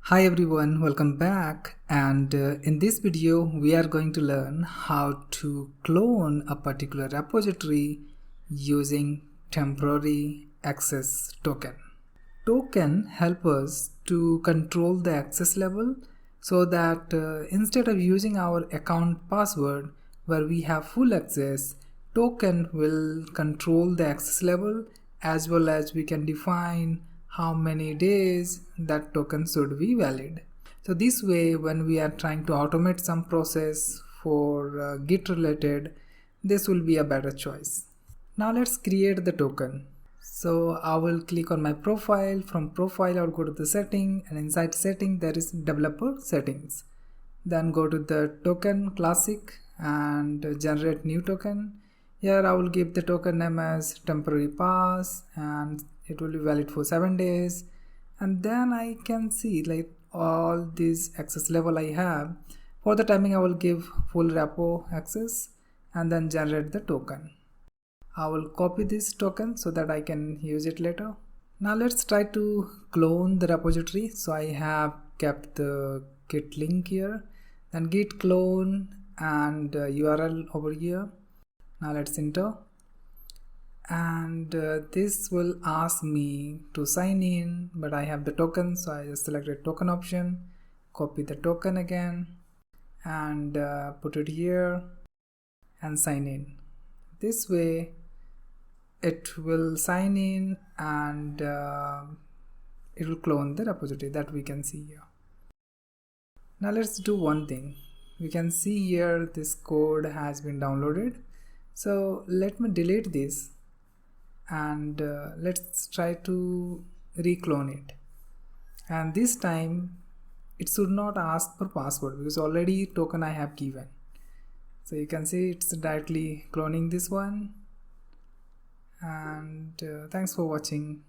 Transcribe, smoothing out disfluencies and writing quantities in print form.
Hi everyone, welcome back, and in this video we are going to learn how to clone a particular repository using temporary access token. Token help us to control the access level so that instead of using our account password where we have full access, token will control the access level as well as we can define how many days that token should be valid. So this way, when we are trying to automate some process for Git related, this will be a better choice. Now let's create the token. So I will click on my profile. From profile I'll go to the setting, and inside setting there is developer settings. Then go to the token classic and generate new token. Here I will give the token name as temporary pass and it will be valid for 7 days. And then I can see like all this access level I have. For the timing I will give full repo access and then generate the token. I will copy this token so that I can use it later. Now let's try to clone the repository. So I have kept the git link here, then git clone and URL over here. Now let's enter, and this will ask me to sign in, but I have the token, so I just selected token option, copy the token again and put it here and sign in. This way it will sign in and it will clone the repository that we can see here. Now let's do one thing. We can see here this code has been downloaded. So let me delete this and let's try to reclone it. And this time it should not ask for password because already token I have given. So you can see it's directly cloning this one. And thanks for watching.